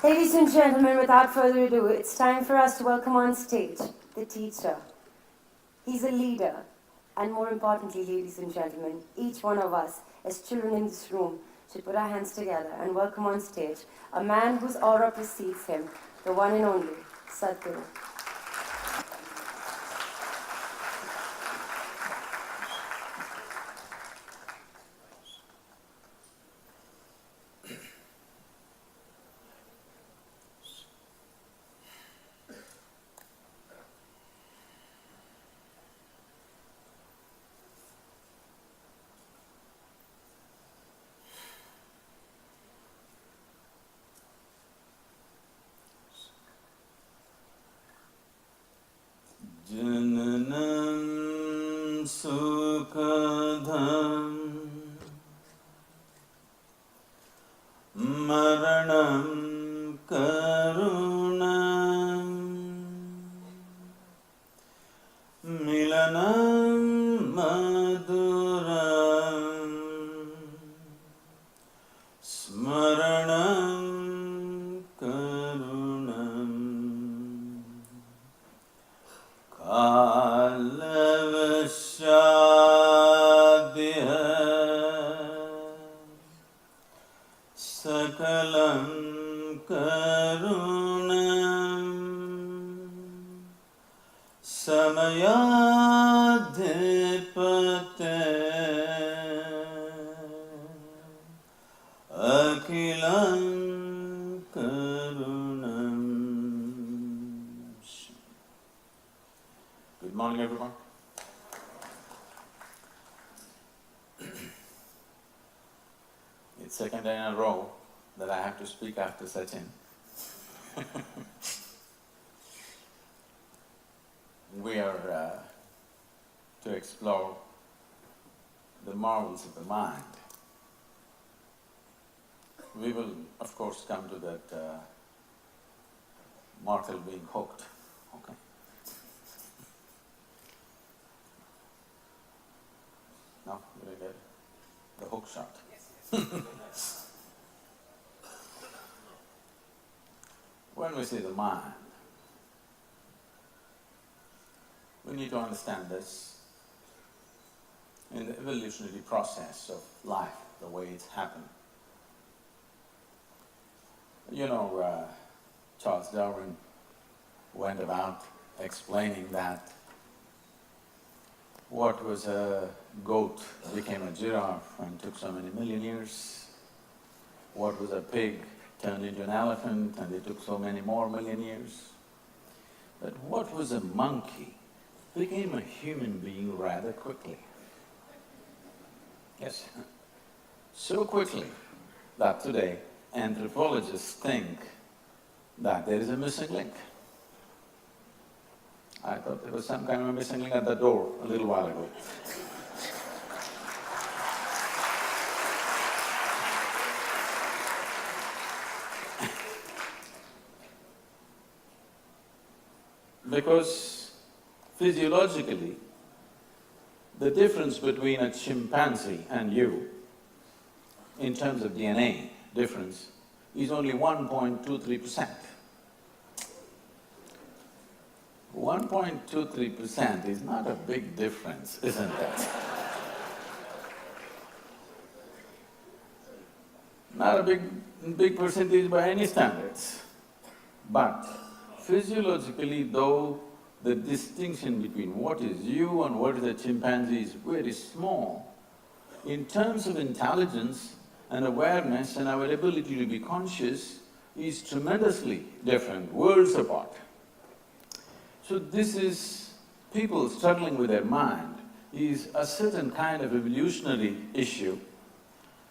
Ladies and gentlemen, without further ado, it's time for us to welcome on stage the teacher. He's a leader, and more importantly, ladies and gentlemen, each one of us as children in this room should put our hands together and welcome on stage a man whose aura precedes him, the one and only Sadhguru. Jananam Sukadham Maranam Karunam Milanam Madhuram Smaranam Karunam Kalavashadya Sakalam Karunam Samayadhipate Akilam Karunam. Good morning, everyone. It's second day in a row that I have to speak after Sachin. We are to explore the marvels of the mind. We will, of course, come to that mortal being hooked, okay? No? Did I get it? The hook shot. When we say the mind, we need to understand this in the evolutionary process of life, the way it's happened. You know, Charles Darwin went about explaining that what was a goat became a giraffe and took so many million years. What was a pig turned into an elephant and it took so many more million years. But what was a monkey became a human being rather quickly. Yes, so quickly that today anthropologists think that there is a missing link. I thought there was some kind of a missing link at the door a little while ago. Because physiologically, the difference between a chimpanzee and you, in terms of DNA difference, is only 1.23%. 1.23% is not a big difference, isn't it? Not a big percentage by any standards. But physiologically, though, the distinction between what is you and what is a chimpanzee is very small, in terms of intelligence and awareness and our ability to be conscious is tremendously different, worlds apart. So this is… people struggling with their mind is a certain kind of evolutionary issue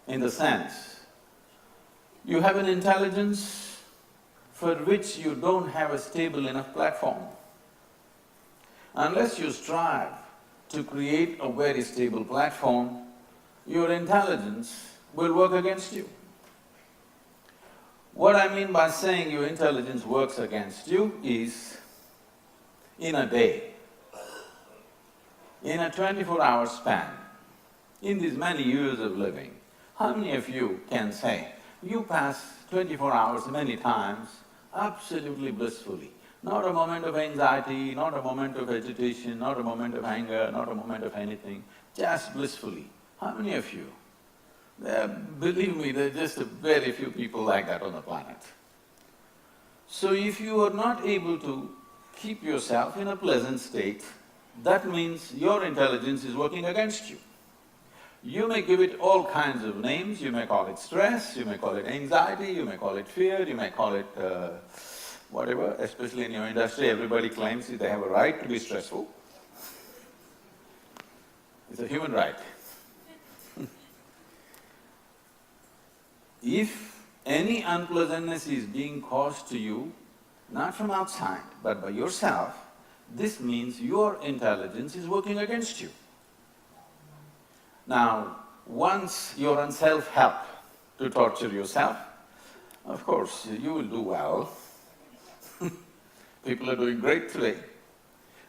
in the sense, you have an intelligence for which you don't have a stable enough platform. Unless you strive to create a very stable platform, your intelligence will work against you. What I mean by saying your intelligence works against you is, in a day, in a 24-hour span, in these many years of living, how many of you can say, you pass 24 hours many times, absolutely blissfully. Not a moment of anxiety, not a moment of agitation, not a moment of anger, not a moment of anything, just blissfully. How many of you? Believe me, there are just very few people like that on the planet. So if you are not able to keep yourself in a pleasant state, that means your intelligence is working against you. You may give it all kinds of names, you may call it stress, you may call it anxiety, you may call it fear, you may call it whatever, especially in your industry, everybody claims that they have a right to be stressful. It's a human right. If any unpleasantness is being caused to you, not from outside, but by yourself, this means your intelligence is working against you. Now, once you're on self-help to torture yourself, of course, you will do well. People are doing great today.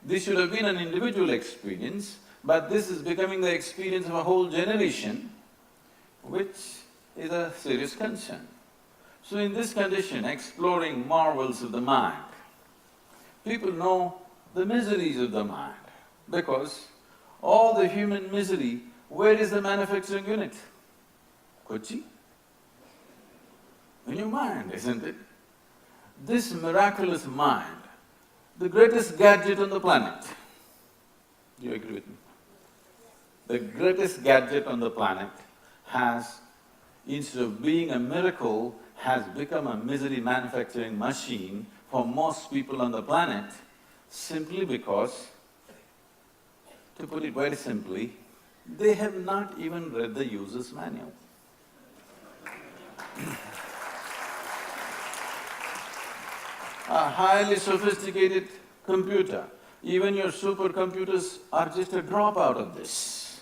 This should have been an individual experience, but this is becoming the experience of a whole generation, which is a serious concern. So in this condition, exploring marvels of the mind, people know the miseries of the mind, because all the human misery, where is the manufacturing unit? Kochi? In your mind, isn't it? This miraculous mind, the greatest gadget on the planet, do you agree with me? The greatest gadget on the planet has, instead of being a miracle, has become a misery manufacturing machine for most people on the planet, simply because, to put it very simply, they have not even read the user's manual. A highly sophisticated computer, even your supercomputers are just a dropout of this.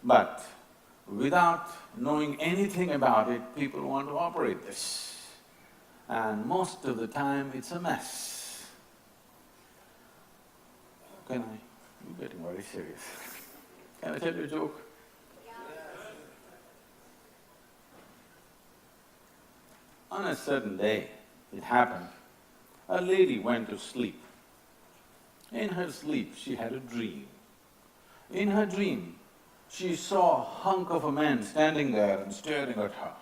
But without knowing anything about it, people want to operate this. And most of the time, it's a mess. Can I? I'm getting very serious. Can I tell you a joke? On a certain day, it happened, a lady went to sleep. In her sleep, she had a dream. In her dream, she saw a hunk of a man standing there and staring at her.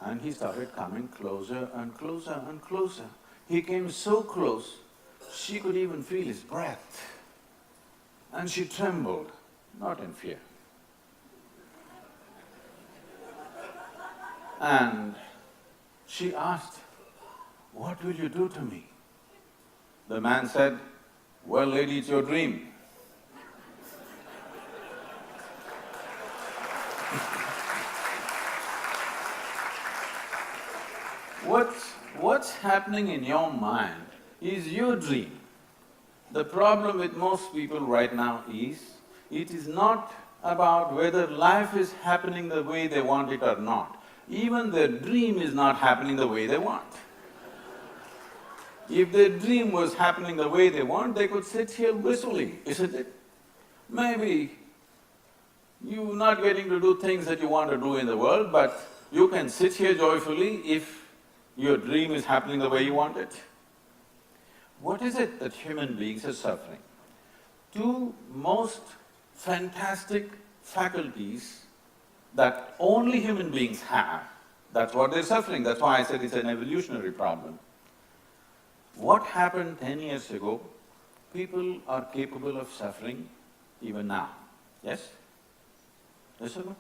And he started coming closer and closer and closer. He came so close, she could even feel his breath. And she trembled, not in fear. And she asked, "What will you do to me?" The man said, "Well, lady, it's your dream." What's happening in your mind is your dream. The problem with most people right now is, it is not about whether life is happening the way they want it or not. Even their dream is not happening the way they want. If their dream was happening the way they want, they could sit here blissfully, isn't it? Maybe you're not getting to do things that you want to do in the world, but you can sit here joyfully if your dream is happening the way you want it. What is it that human beings are suffering? Two most fantastic faculties that only human beings have, that's what they're suffering, that's why I said it's an evolutionary problem. What happened 10 years ago, people are capable of suffering even now, yes? Yes or no?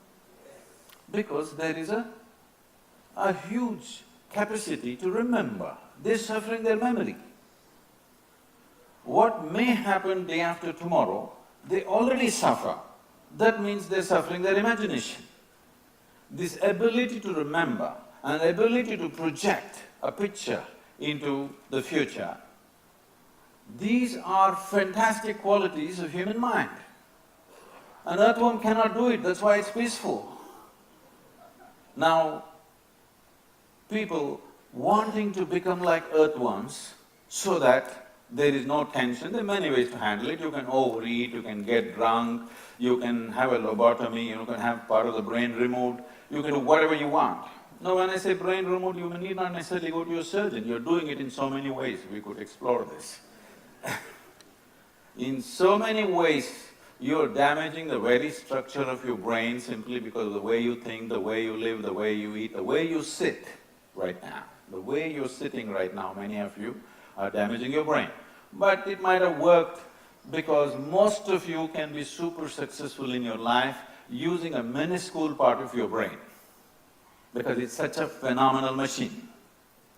Because there is a huge capacity to remember. They're suffering their memory. What may happen day after tomorrow, they already suffer. That means they're suffering their imagination. This ability to remember and ability to project a picture into the future, these are fantastic qualities of human mind. An earthworm cannot do it, that's why it's peaceful. Now, people wanting to become like earthworms so that there is no tension, there are many ways to handle it. You can overeat, you can get drunk, you can have a lobotomy, you can have part of the brain removed, you can do whatever you want. Now when I say brain removed, you need not necessarily go to your surgeon, you're doing it in so many ways, we could explore this. In so many ways, you're damaging the very structure of your brain simply because of the way you think, the way you live, the way you eat, the way you sit right now. The way you're sitting right now, many of you are damaging your brain. But it might have worked because most of you can be super successful in your life using a minuscule part of your brain, because it's such a phenomenal machine.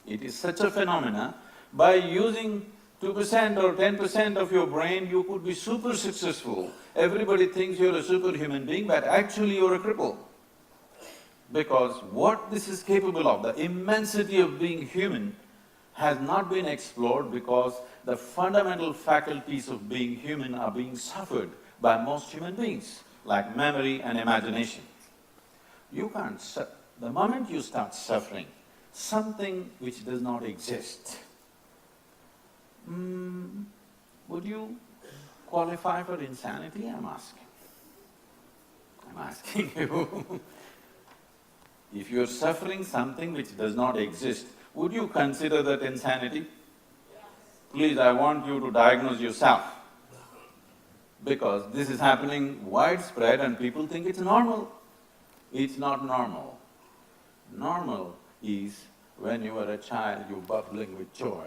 It is such a phenomena, by using 2% or 10% of your brain, you could be super successful. Everybody thinks you're a superhuman being, but actually you're a cripple. Because what this is capable of, the immensity of being human, has not been explored because the fundamental faculties of being human are being suffered by most human beings, like memory and imagination. You can't the moment you start suffering something which does not exist, would you qualify for insanity? I'm asking you. If you're suffering something which does not exist, would you consider that insanity? Please, I want you to diagnose yourself, because this is happening widespread and people think it's normal. It's not normal. Normal is when you are a child, you're bubbling with joy.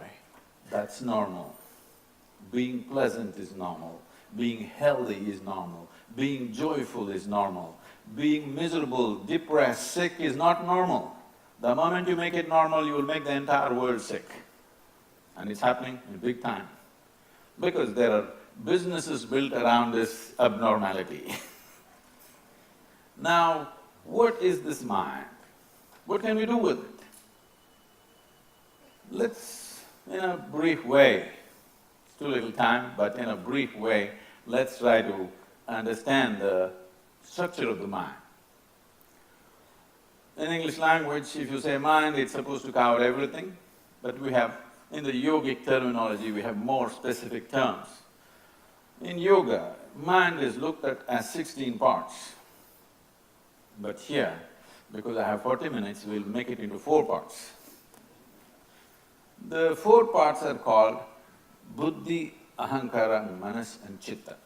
That's normal. Being pleasant is normal. Being healthy is normal. Being joyful is normal. Being miserable, depressed, sick is not normal. The moment you make it normal, you will make the entire world sick. And it's happening in big time. Because there are businesses built around this abnormality. Now, what is this mind? What can we do with it? Let's, in a brief way, it's too little time, but in a brief way, let's try to understand the structure of the mind. In English language, if you say mind, it's supposed to cover everything, but we have, in the yogic terminology, we have more specific terms. In yoga, mind is looked at as 16 parts. But here, because I have 40 minutes, we'll make it into 4 parts. The 4 parts are called buddhi, ahankara, manas and chitta.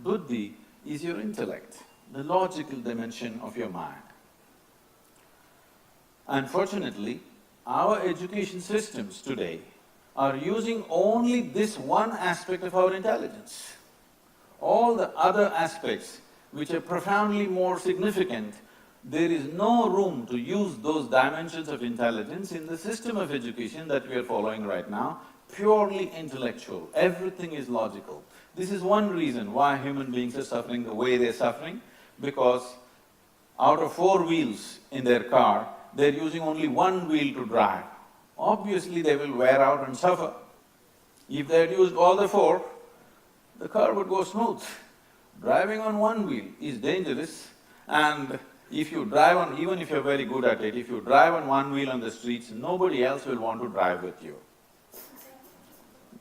Buddhi is your intellect, the logical dimension of your mind. Unfortunately, our education systems today are using only this one aspect of our intelligence. All the other aspects which are profoundly more significant, there is no room to use those dimensions of intelligence in the system of education that we are following right now, purely intellectual, everything is logical. This is one reason why human beings are suffering the way they're suffering, because out of 4 wheels in their car, they're using only 1 wheel to drive. Obviously, they will wear out and suffer. If they had used all the 4, the car would go smooth. Driving on 1 wheel is dangerous, and if you drive on… even if you're very good at it, if you drive on 1 wheel on the streets, nobody else will want to drive with you.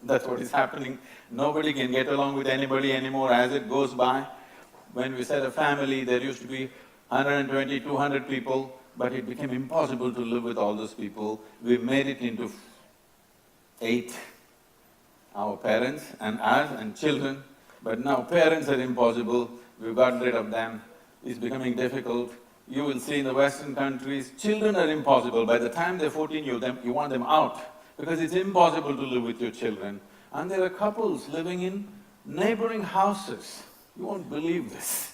That's what is happening. Nobody can get along with anybody anymore as it goes by. When we set a family, there used to be 120, 200 people, but it became impossible to live with all those people. We made it into 8, our parents and us and children, but now parents are impossible, we've gotten rid of them, it's becoming difficult. You will see in the Western countries, children are impossible. By the time they're 14, you want them out, because it's impossible to live with your children. And there are couples living in neighboring houses. You won't believe this.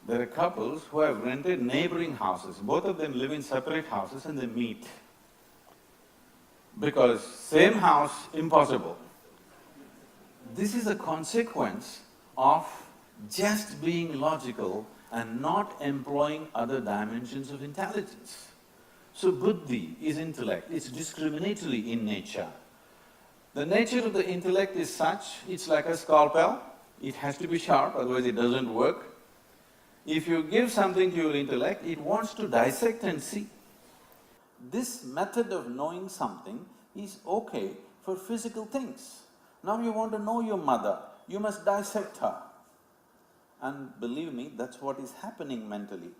There are couples who have rented neighboring houses. Both of them live in separate houses and they meet. Because same house, impossible. This is a consequence of just being logical and not employing other dimensions of intelligence. So buddhi is intellect, it's discriminatory in nature. The nature of the intellect is such, it's like a scalpel, it has to be sharp, otherwise it doesn't work. If you give something to your intellect, it wants to dissect and see. This method of knowing something is okay for physical things. Now you want to know your mother, you must dissect her. And believe me, that's what is happening mentally.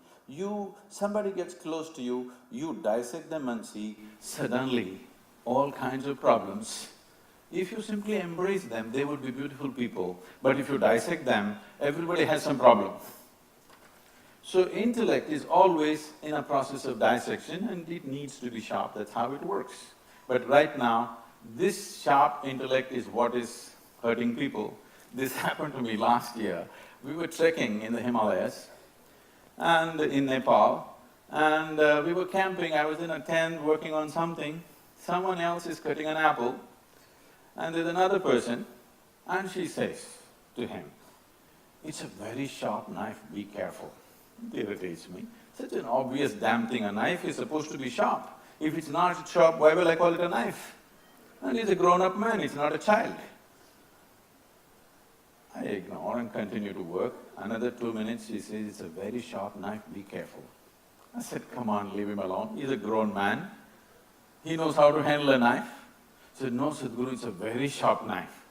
Somebody gets close to you, you dissect them and see, suddenly all kinds of problems. If you simply embrace them, they would be beautiful people. But if you dissect them, everybody has some problem. So intellect is always in a process of dissection and it needs to be sharp, that's how it works. But right now, this sharp intellect is what is hurting people. This happened to me last year. We were trekking in the Himalayas and in Nepal, and we were camping. I was in a tent working on something. Someone else is cutting an apple, and there's another person, and she says to him, "It's a very sharp knife, be careful." It irritates me. Such an obvious damn thing, a knife is supposed to be sharp. If it's not sharp, why will I call it a knife? And he's a grown-up man, he's not a child. I ignore and continue to work. Another 2 minutes, she says, "It's a very sharp knife, be careful." I said, "Come on, leave him alone. He's a grown man. He knows how to handle a knife." He said, "No, Sadhguru, it's a very sharp knife."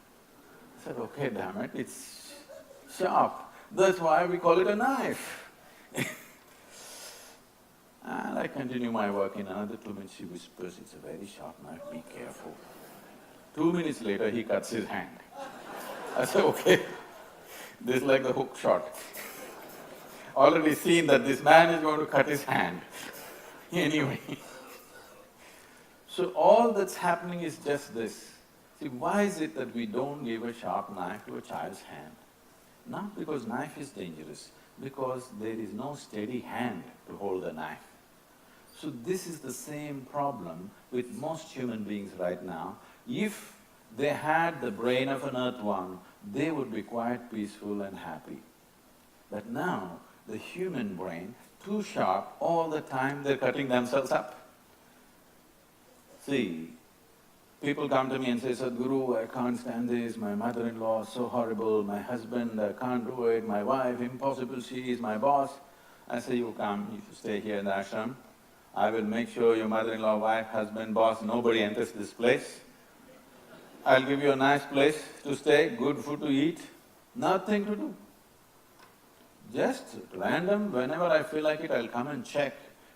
I said, "Okay, damn it, it's sharp. That's why we call it a knife." And I continue my work. In another 2 minutes, she whispers, "It's a very sharp knife, be careful." 2 minutes later, he cuts his hand. I said, "Okay, this is like the hook shot. Already seen that this man is going to cut his hand anyway." So all that's happening is just this. See, why is it that we don't give a sharp knife to a child's hand? Not because knife is dangerous, because there is no steady hand to hold the knife. So this is the same problem with most human beings right now. If they had the brain of an earthworm, they would be quite peaceful and happy. But now, the human brain, too sharp, all the time they're cutting themselves up. See, people come to me and say, "Sadhguru, I can't stand this, my mother-in-law is so horrible, my husband, I can't do it, my wife, impossible, she is my boss." I say, "You come, if you stay here in the ashram, I will make sure your mother-in-law, wife, husband, boss, nobody enters this place. I'll give you a nice place to stay, good food to eat, nothing to do. Just random, whenever I feel like it, I'll come and check.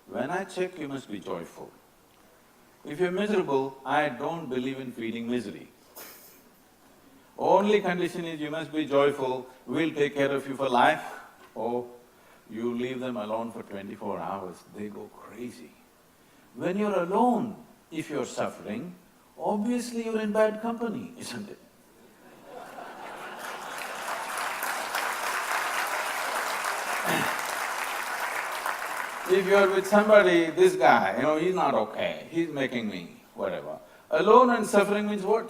When I check, you must be joyful. If you're miserable, I don't believe in feeding misery. Only condition is you must be joyful, we'll take care of you for life." Oh, you leave them alone for 24 hours, they go crazy. When you're alone, if you're suffering, obviously you're in bad company, isn't it? If you're with somebody, this guy, he's not okay, he's making me whatever. Alone and suffering means what?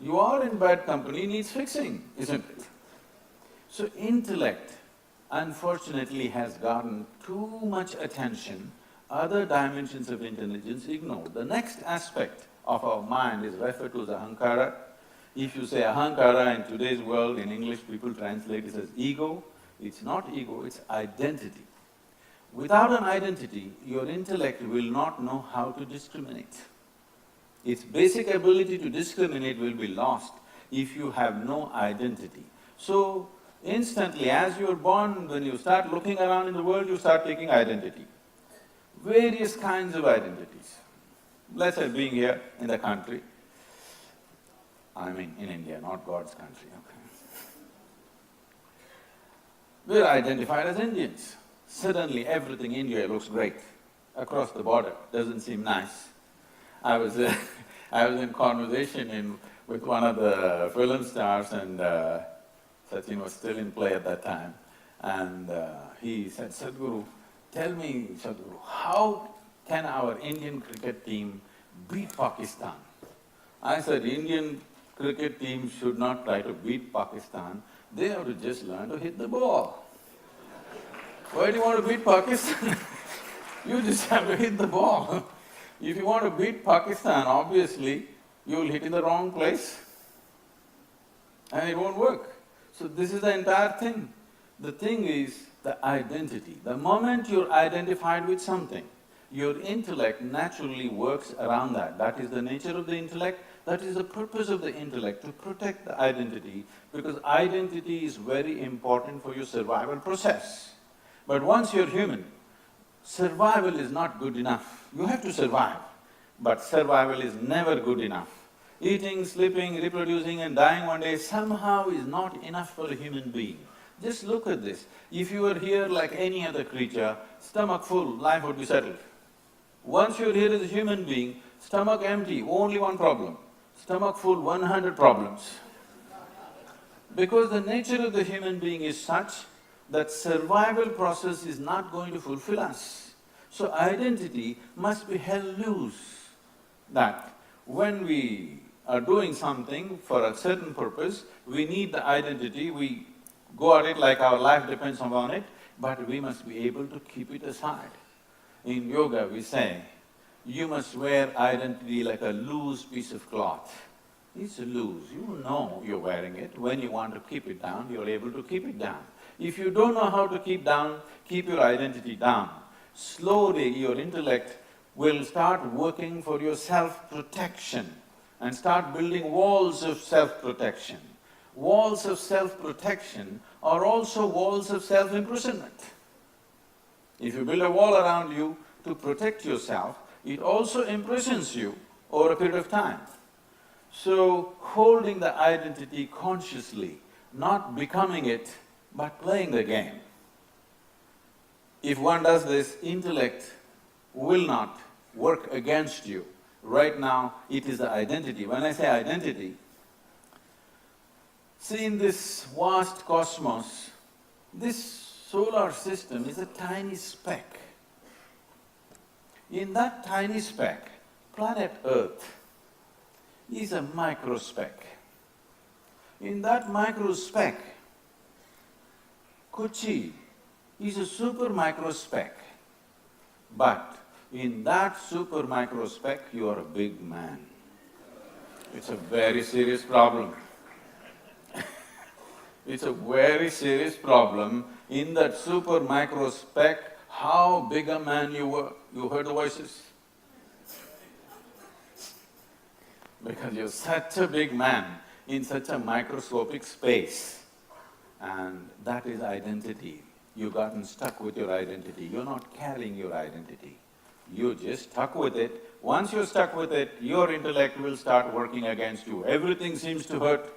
You are in bad company, needs fixing, isn't it? So intellect, unfortunately, has gotten too much attention, other dimensions of intelligence ignored. The next aspect of our mind is referred to as ahankara. If you say ahankara in today's world, in English people translate it as ego. It's not ego, it's identity. Without an identity, your intellect will not know how to discriminate. Its basic ability to discriminate will be lost if you have no identity. So, instantly, as you're born, when you start looking around in the world, you start taking identity. Various kinds of identities. Let's say being here in the country, I mean in India, not God's country, okay. We're identified as Indians. Suddenly everything in India looks great. Across the border, doesn't seem nice. I was in conversation with one of the film stars, and Sachin was still in play at that time, and he said, "Sadhguru, tell me, Sadhguru, how can our Indian cricket team beat Pakistan?" I said, "Indian cricket team should not try to beat Pakistan, they have to just learn to hit the ball. Why do you want to beat Pakistan? You just have to hit the ball. If you want to beat Pakistan, obviously, you will hit in the wrong place and it won't work. So this is the entire thing. The thing is the identity. The moment you're identified with something, your intellect naturally works around that. That is the nature of the intellect, that is the purpose of the intellect, to protect the identity, because identity is very important for your survival process. But once you're human, survival is not good enough. You have to survive, but survival is never good enough. Eating, sleeping, reproducing and dying one day somehow is not enough for a human being. Just look at this. If you were here like any other creature, stomach full, life would be settled. Once you're here as a human being, stomach empty, only one problem. Stomach full, 100 problems. Because the nature of the human being is such that survival process is not going to fulfill us. So identity must be held loose, that when we are doing something for a certain purpose, we need the identity, we go at it like our life depends upon it, but we must be able to keep it aside. In yoga we say, you must wear identity like a loose piece of cloth. It's loose, you know you're wearing it. When you want to keep it down, you're able to keep it down. If you don't know how to keep your identity down, slowly your intellect will start working for your self-protection and start building walls of self-protection. Walls of self-protection are also walls of self-imprisonment. If you build a wall around you to protect yourself, it also imprisons you over a period of time. So, holding the identity consciously, not becoming it, but playing the game. If one does this, intellect will not work against you. Right now, it is the identity. When I say identity, see, in this vast cosmos, this solar system is a tiny speck. In that tiny speck, planet Earth is a microspeck. In that microspeck, Kochi is a super microspeck. But in that super microspeck, you are a big man. It's a very serious problem. It's a very serious problem. In that super microspeck, how big a man you were. You heard the voices? Because you're such a big man in such a microscopic space. And that is identity. You've gotten stuck with your identity. You're not carrying your identity. You're just stuck with it. Once you're stuck with it, your intellect will start working against you. Everything seems to hurt.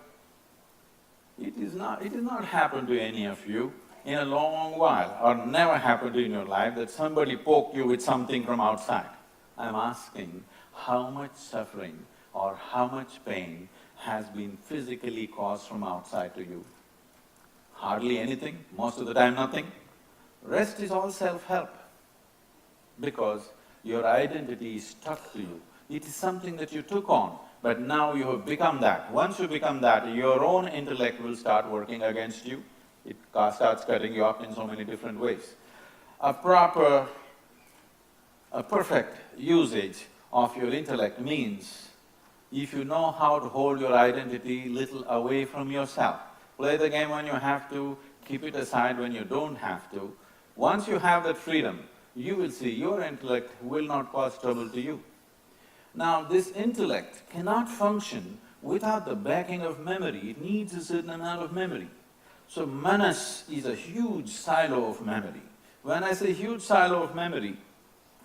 It has not happened to any of you in a long while, or never happened in your life that somebody poked you with something from outside. I'm asking, how much suffering or how much pain has been physically caused from outside to you? Hardly anything, most of the time nothing. Rest is all self-help, because your identity is stuck to you. It is something that you took on, but now you have become that. Once you become that, your own intellect will start working against you. It starts cutting you up in so many different ways. A perfect usage of your intellect means if you know how to hold your identity little away from yourself. Play the game when you have to, keep it aside when you don't have to. Once you have that freedom, you will see your intellect will not cause trouble to you. Now, this intellect cannot function without the backing of memory. It needs a certain amount of memory. So manas is a huge silo of memory. When I say huge silo of memory,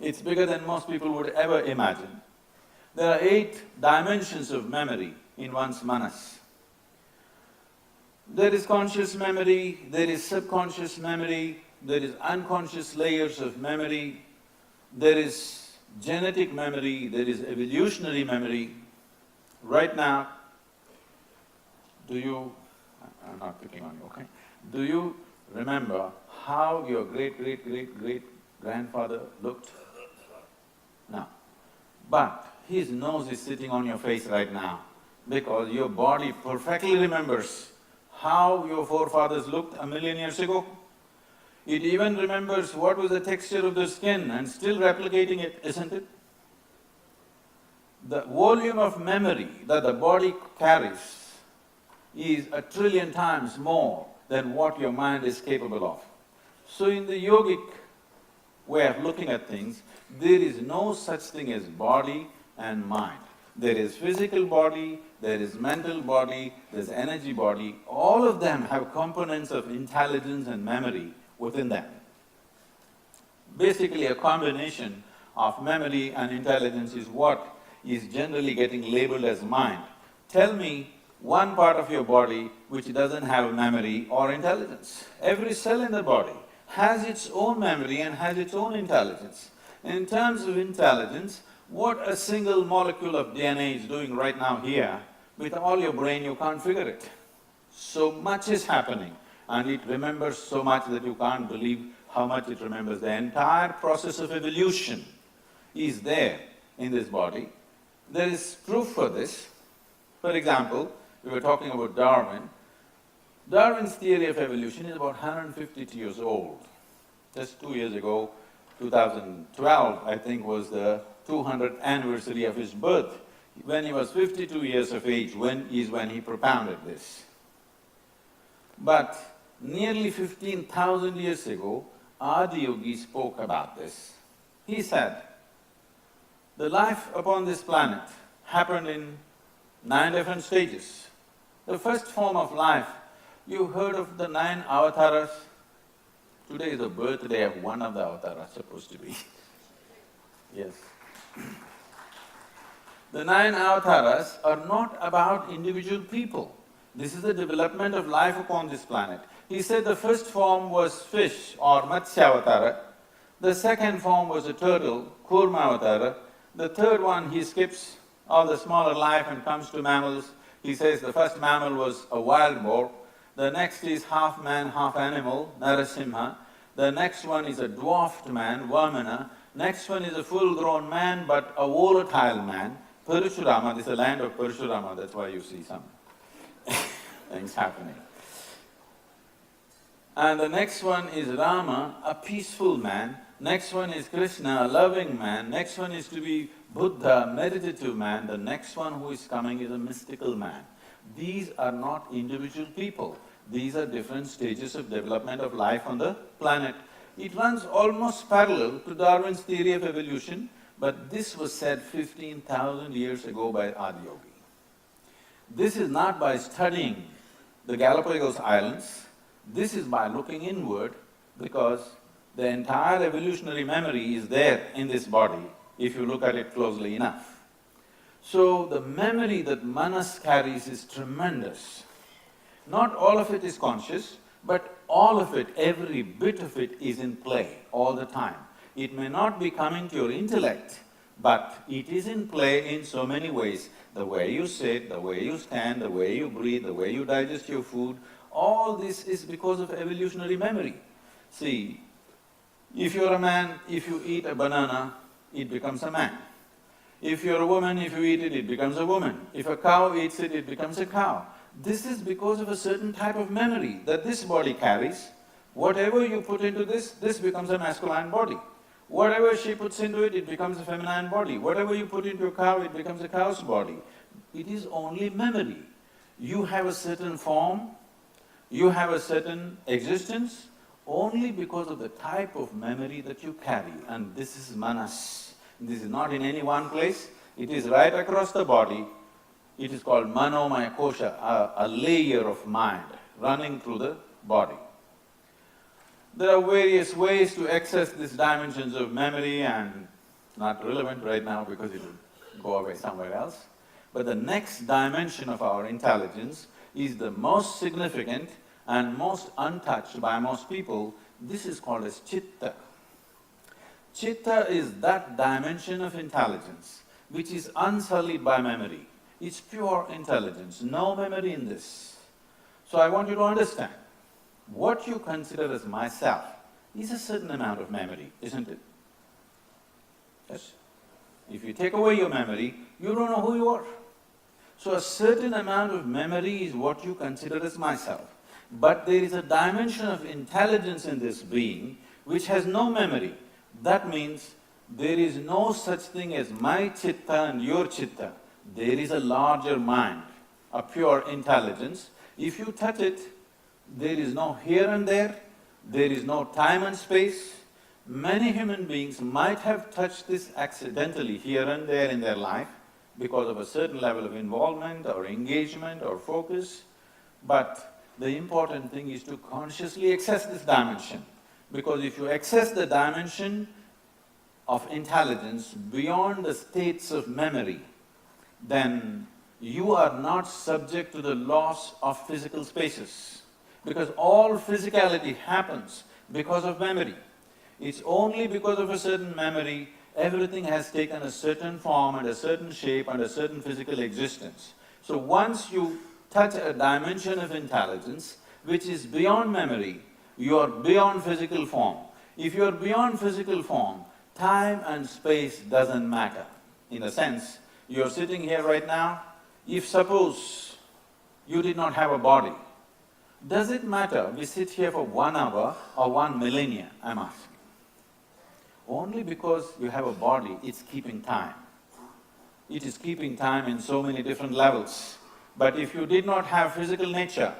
it's bigger than most people would ever imagine. There are 8 dimensions of memory in one's manas. There is conscious memory, there is subconscious memory, there is unconscious layers of memory, there is genetic memory, there is evolutionary memory. Right now, I'm not picking on you, okay? Do you remember how your great-great-great-great-grandfather looked? No. But his nose is sitting on your face right now, because your body perfectly remembers how your forefathers looked a million years ago. It even remembers what was the texture of the skin and still replicating it, isn't it? The volume of memory that the body carries is 1 trillion times more than what your mind is capable of. So in the yogic way of looking at things, there is no such thing as body and mind. There is physical body, there is mental body, there's energy body, all of them have components of intelligence and memory within them. Basically, a combination of memory and intelligence is what is generally getting labeled as mind. Tell me one part of your body which doesn't have memory or intelligence. Every cell in the body has its own memory and has its own intelligence. In terms of intelligence, what a single molecule of DNA is doing right now here, with all your brain you can't figure it. So much is happening and it remembers so much that you can't believe how much it remembers. The entire process of evolution is there in this body. There is proof for this. For example, we were talking about Darwin. Darwin's theory of evolution is about 150 years old. Just 2 years ago, 2012, I think, was the 200th anniversary of his birth. When he was 52 years of age, when he propounded this. But nearly 15,000 years ago, Adiyogi spoke about this. He said, the life upon this planet happened in 9 different stages. The first form of life, you heard of the 9 avatars? Today is the birthday of one of the avatars, supposed to be. Yes. The 9 avatars are not about individual people. This is the development of life upon this planet. He said the first form was fish or Matsyavatara, the second form was a turtle, Kurmavatara, the third one he skips all the smaller life and comes to mammals. He says the first mammal was a wild boar, the next is half man, half animal, Narasimha, the next one is a dwarfed man, Vamana, next one is a full-grown man but a volatile man, Parashurama. This is the land of Parashurama, that's why you see some things happening. And the next one is Rama, a peaceful man, next one is Krishna, a loving man, next one is to be Buddha, meditative man, the next one who is coming is a mystical man. These are not individual people, these are different stages of development of life on the planet. It runs almost parallel to Darwin's theory of evolution, but this was said 15,000 years ago by Adiyogi. This is not by studying the Galapagos Islands, this is by looking inward, because the entire evolutionary memory is there in this body, if you look at it closely enough. So the memory that Manas carries is tremendous. Not all of it is conscious, but all of it, every bit of it is in play all the time. It may not be coming to your intellect, but it is in play in so many ways. The way you sit, the way you stand, the way you breathe, the way you digest your food, all this is because of evolutionary memory. See, if you're a man, if you eat a banana, it becomes a man. If you're a woman, if you eat it, it becomes a woman. If a cow eats it, it becomes a cow. This is because of a certain type of memory that this body carries. Whatever you put into this becomes a masculine body. Whatever she puts into it, it becomes a feminine body. Whatever you put into a cow, it becomes a cow's body. It is only memory. You have a certain form, you have a certain existence, only because of the type of memory that you carry, and this is manas. This is not in any one place, it is right across the body. It is called manomaya kosha, a layer of mind running through the body. There are various ways to access these dimensions of memory, and not relevant right now because it will go away somewhere else. But the next dimension of our intelligence is the most significant and most untouched by most people. This is called as chitta. Chitta is that dimension of intelligence which is unsullied by memory. It's pure intelligence, no memory in this. So I want you to understand, what you consider as myself is a certain amount of memory, isn't it? Yes? If you take away your memory, you don't know who you are. So a certain amount of memory is what you consider as myself. But there is a dimension of intelligence in this being which has no memory. That means there is no such thing as my chitta and your chitta. There is a larger mind, a pure intelligence. If you touch it, there is no here and there is no time and space, Many human beings might have touched this accidentally here and there in their life because of a certain level of involvement or engagement or focus, but the important thing is to consciously access this dimension. Because if you access the dimension of intelligence beyond the states of memory, then you are not subject to the laws of physical spaces. Because all physicality happens because of memory. It's only because of a certain memory, everything has taken a certain form and a certain shape and a certain physical existence. So once you touch a dimension of intelligence which is beyond memory, you are beyond physical form. If you are beyond physical form, time and space doesn't matter. In a sense, you're sitting here right now, if suppose you did not have a body, does it matter we sit here for 1 hour or 1 millennia, I'm asking? Only because you have a body, it's keeping time. It is keeping time in so many different levels. But if you did not have physical nature,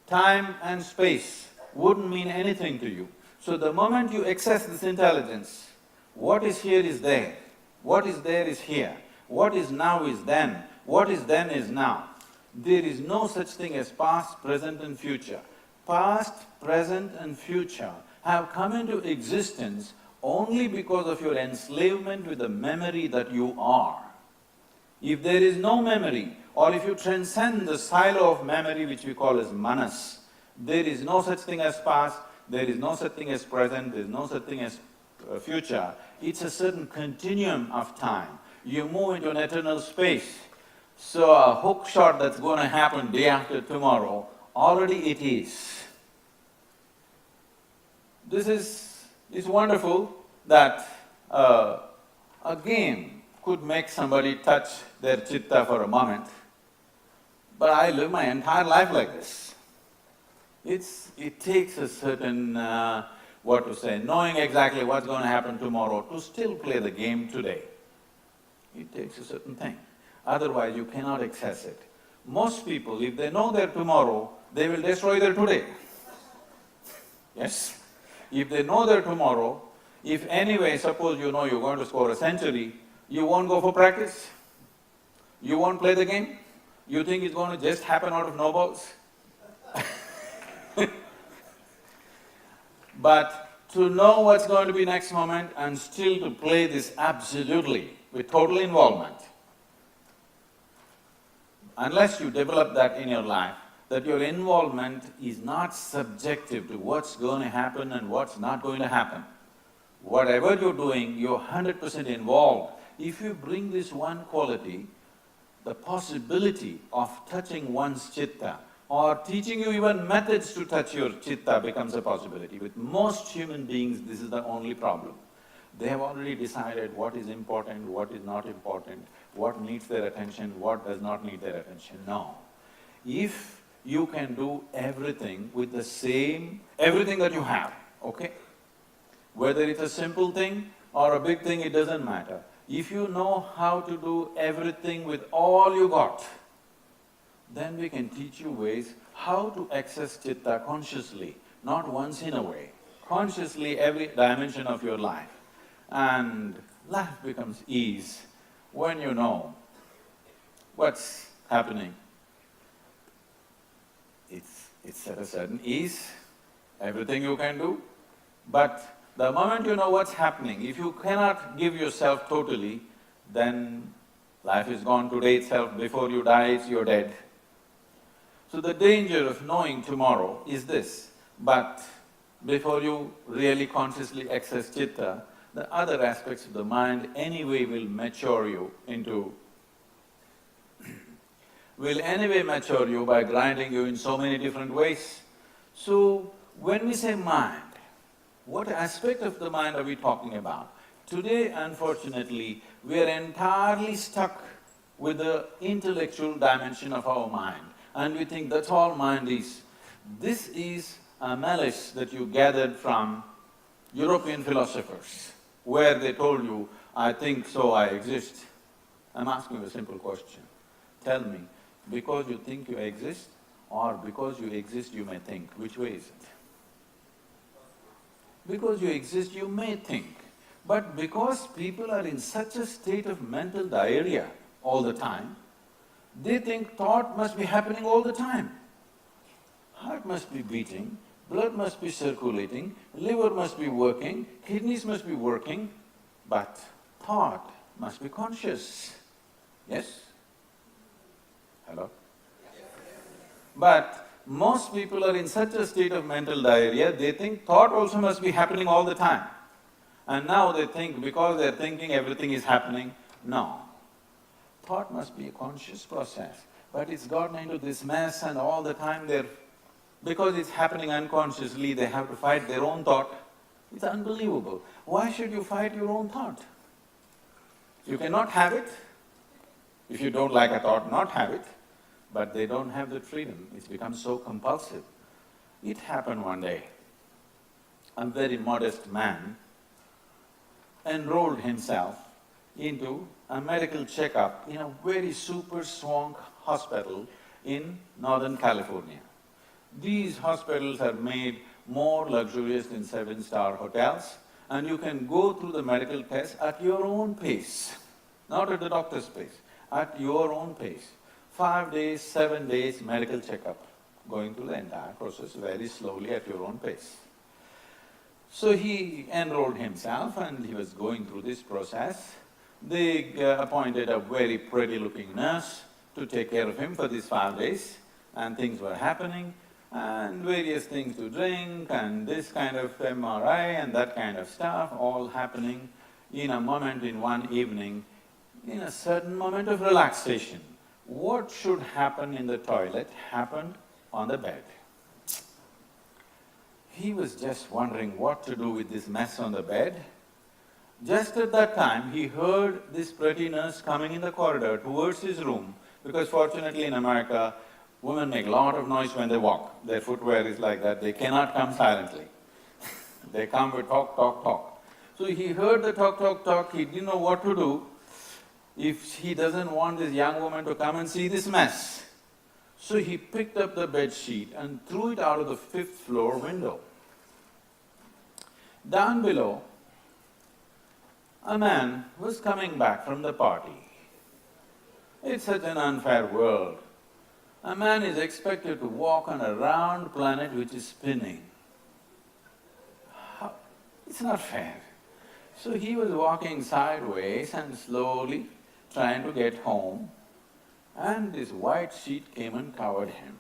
time and space wouldn't mean anything to you. So the moment you access this intelligence, what is here is there, what is there is here, what is now is then, what is then is now. There is no such thing as past, present and future. Past, present and future have come into existence only because of your enslavement with the memory that you are. If there is no memory, or if you transcend the silo of memory which we call as manas, there is no such thing as past, there is no such thing as present, there is no such thing as future. It's a certain continuum of time. You move into an eternal space. So a hook shot that's going to happen day after tomorrow, already it is. It's wonderful that a game could make somebody touch their chitta for a moment, but I live my entire life like this. It takes a certain, knowing exactly what's going to happen tomorrow to still play the game today. It takes a certain thing. Otherwise, you cannot access it. Most people, if they know their tomorrow, they will destroy their today. Yes? If they know their tomorrow, if anyway, suppose you know you're going to score a century, you won't go for practice. You won't play the game. You think it's going to just happen out of no balls. But to know what's going to be next moment and still to play this absolutely, with total involvement, unless you develop that in your life, that your involvement is not subjective to what's going to happen and what's not going to happen. Whatever you're doing, you're 100% involved. If you bring this one quality, the possibility of touching one's chitta or teaching you even methods to touch your chitta becomes a possibility. With most human beings, this is the only problem. They have already decided what is important, what is not important, what needs their attention, what does not need their attention. No. If you can do everything with the same… everything that you have, okay? Whether it's a simple thing or a big thing, it doesn't matter. If you know how to do everything with all you got, then we can teach you ways how to access chitta consciously, not once in a way, consciously every dimension of your life. And life becomes ease when you know what's happening. It's at a certain ease, everything you can do, but the moment you know what's happening, if you cannot give yourself totally, then life is gone today itself. Before you die, you're dead. So the danger of knowing tomorrow is this, but before you really consciously access chitta, the other aspects of the mind anyway will mature you into… will anyway mature you by grinding you in so many different ways. So when we say mind, what aspect of the mind are we talking about? Today, unfortunately, we are entirely stuck with the intellectual dimension of our mind, and we think that's all mind is. This is a malice that you gathered from European philosophers, where they told you, I think so, I exist. I'm asking you a simple question. Tell me, because you think you exist, or because you exist you may think, which way is it? Because you exist, you may think. But because people are in such a state of mental diarrhea all the time, they think thought must be happening all the time. Heart must be beating, blood must be circulating, liver must be working, kidneys must be working, but thought must be conscious. Yes? Hello? But most people are in such a state of mental diarrhea, they think thought also must be happening all the time. And now they think because they're thinking everything is happening, no. Thought must be a conscious process, but it's gotten into this mess and all the time because it's happening unconsciously, they have to fight their own thought. It's unbelievable. Why should you fight your own thought? You cannot have it. If you don't like a thought, not have it. But they don't have the freedom, it's become so compulsive. It happened one day. A very modest man enrolled himself into a medical checkup in a very super swank hospital in Northern California. These hospitals are made more luxurious than 7-star hotels, and you can go through the medical test at your own pace, not at the doctor's pace, at your own pace. 5 days, 7 days medical checkup, going through the entire process very slowly at your own pace. So he enrolled himself and he was going through this process. They appointed a very pretty-looking nurse to take care of him for these 5 days, and things were happening, and various things to drink, and this kind of MRI and that kind of stuff, all happening in a moment, in one evening, in a certain moment of relaxation. What should happen in the toilet happened on the bed. He was just wondering what to do with this mess on the bed. Just at that time, he heard this pretty nurse coming in the corridor towards his room, because fortunately in America, women make a lot of noise when they walk. Their footwear is like that, they cannot come silently. They come with talk, talk, talk. So he heard the talk, talk, talk, he didn't know what to do if he doesn't want this young woman to come and see this mess. So he picked up the bed sheet and threw it out of the 5th floor window. Down below, a man was coming back from the party. It's such an unfair world. A man is expected to walk on a round planet which is spinning. It's not fair. So he was walking sideways and slowly trying to get home, and this white sheet came and covered him.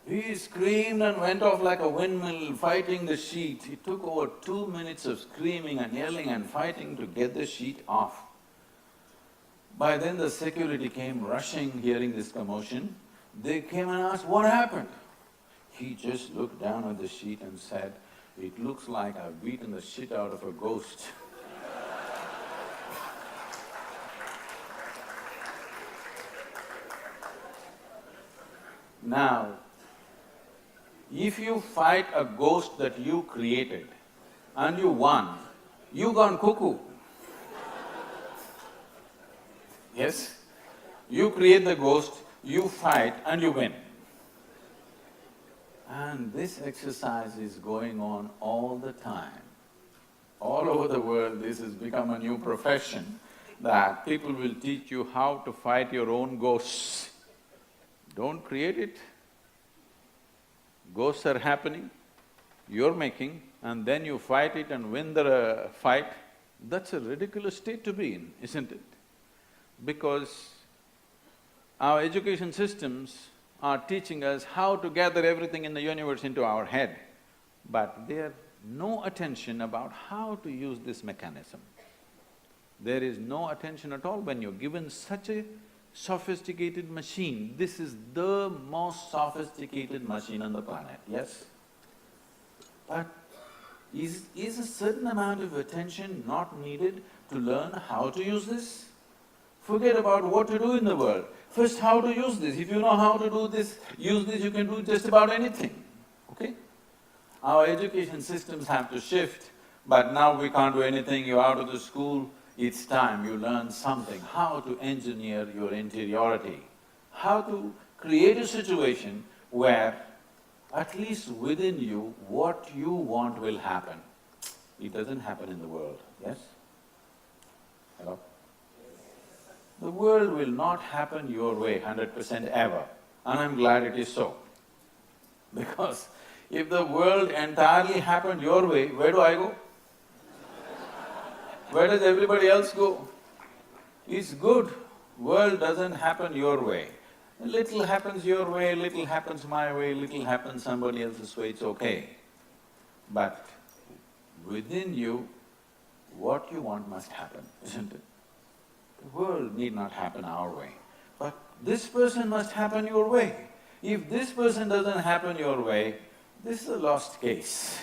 He screamed and went off like a windmill, fighting the sheet. It took over 2 minutes of screaming and yelling and fighting to get the sheet off. By then the security came rushing, hearing this commotion. They came and asked, what happened? He just looked down at the sheet and said, it looks like I've beaten the shit out of a ghost. Now, if you fight a ghost that you created and you won, you gone cuckoo. Yes? You create the ghost, you fight and you win. And this exercise is going on all the time. All over the world, this has become a new profession, that people will teach you how to fight your own ghosts. Don't create it. Ghosts are happening, you're making, and then you fight it and win the fight. That's a ridiculous state to be in, isn't it? Because our education systems are teaching us how to gather everything in the universe into our head, but there's no attention about how to use this mechanism. There is no attention at all when you're given such a sophisticated machine. This is the most sophisticated machine on the planet, yes? But is a certain amount of attention not needed to learn how to use this? Forget about what to do in the world. First, how to use this. If you know how to do this, use this, you can do just about anything, okay? Our education systems have to shift, but now we can't do anything, you're out of the school, it's time you learn something, how to engineer your interiority, how to create a situation where at least within you, what you want will happen. It doesn't happen in the world, yes? Hello? The world will not happen your way 100% ever, and I'm glad it is so. Because if the world entirely happened your way, where do I go? Where does everybody else go? It's good, world doesn't happen your way. A little happens your way, little happens my way, little happens somebody else's way, it's okay. But within you, what you want must happen, isn't it? The world need not happen our way, but this person must happen your way. If this person doesn't happen your way, this is a lost case.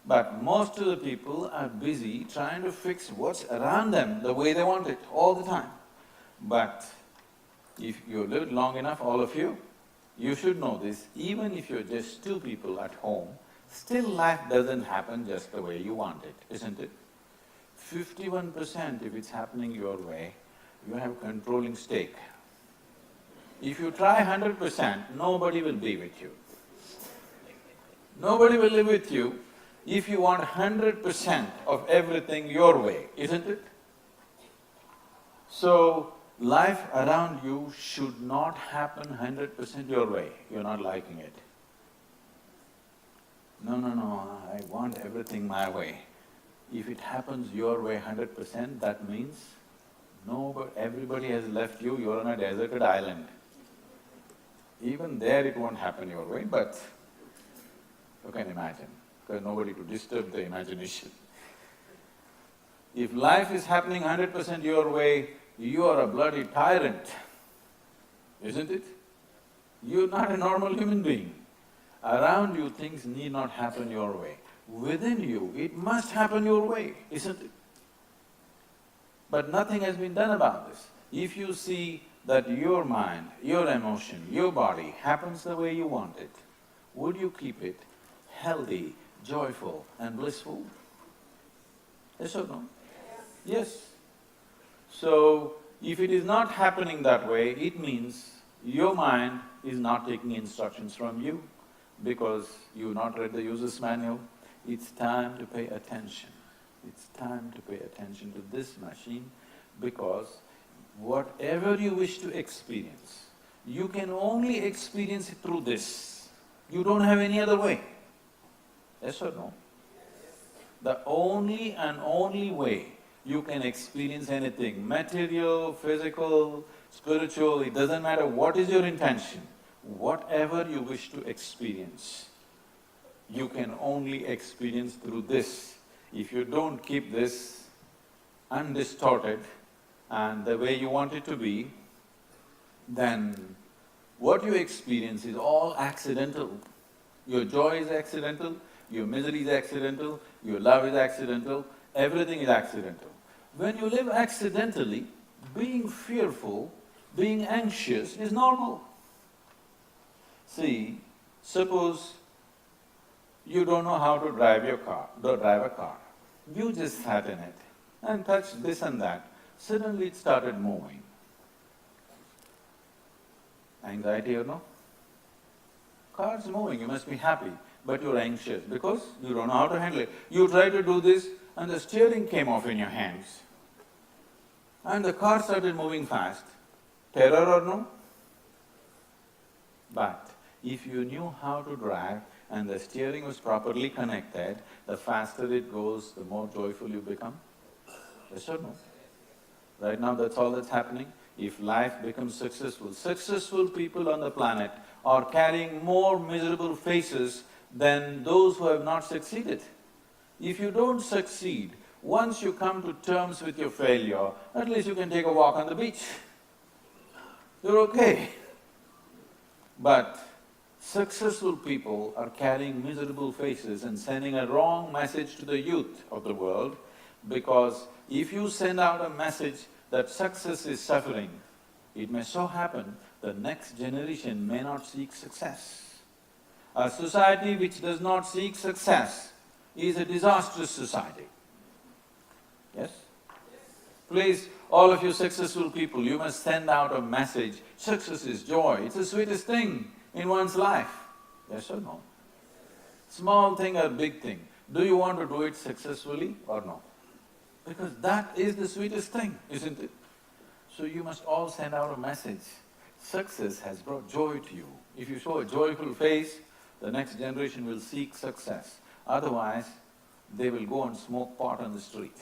But most of the people are busy trying to fix what's around them the way they want it all the time. But if you live long enough, all of you, you should know this, even if you're just two people at home, still life doesn't happen just the way you want it, isn't it? 51% if it's happening your way, you have controlling stake. If you try 100%, nobody will be with you. Nobody will live with you if you want 100% of everything your way, isn't it? So, life around you should not happen 100% your way, you're not liking it. No, I want everything my way. If it happens your way 100%, that means everybody has left you, you're on a deserted island. Even there it won't happen your way, but you can imagine, because nobody to disturb the imagination. If life is happening 100% your way, you are a bloody tyrant, isn't it? You're not a normal human being. Around you, things need not happen your way. Within you, it must happen your way, isn't it? But nothing has been done about this. If you see that your mind, your emotion, your body happens the way you want it, would you keep it healthy, joyful and blissful? Yes or no? Yes. So, if it is not happening that way, it means your mind is not taking instructions from you because you've not read the user's manual. It's time to pay attention. It's time to pay attention to this machine because whatever you wish to experience, you can only experience it through this. You don't have any other way. Yes or no? The only and only way you can experience anything, material, physical, spiritual, it doesn't matter what is your intention, whatever you wish to experience, you can only experience through this. If you don't keep this undistorted and the way you want it to be, then what you experience is all accidental. Your joy is accidental, your misery is accidental, your love is accidental, everything is accidental. When you live accidentally, being fearful, being anxious is normal. See, suppose you don't know how to drive a car. You just sat in it and touched this and that. Suddenly it started moving. Anxiety or no? Car's moving, you must be happy, but you're anxious because you don't know how to handle it. You try to do this and the steering came off in your hands. And the car started moving fast. Terror or no? But if you knew how to drive and the steering was properly connected, the faster it goes, the more joyful you become. Yes or no? Right now that's all that's happening. If life becomes successful people on the planet are carrying more miserable faces than those who have not succeeded. If you don't succeed, once you come to terms with your failure, at least you can take a walk on the beach. You're okay. But successful people are carrying miserable faces and sending a wrong message to the youth of the world, because if you send out a message that success is suffering, it may so happen the next generation may not seek success. A society which does not seek success is a disastrous society. Yes? Please, all of you successful people, you must send out a message, success is joy, it's the sweetest thing in one's life. Yes or no? Small thing or big thing, do you want to do it successfully or no? Because that is the sweetest thing, isn't it? So you must all send out a message. Success has brought joy to you. If you show a joyful face, the next generation will seek success. Otherwise, they will go and smoke pot on the street.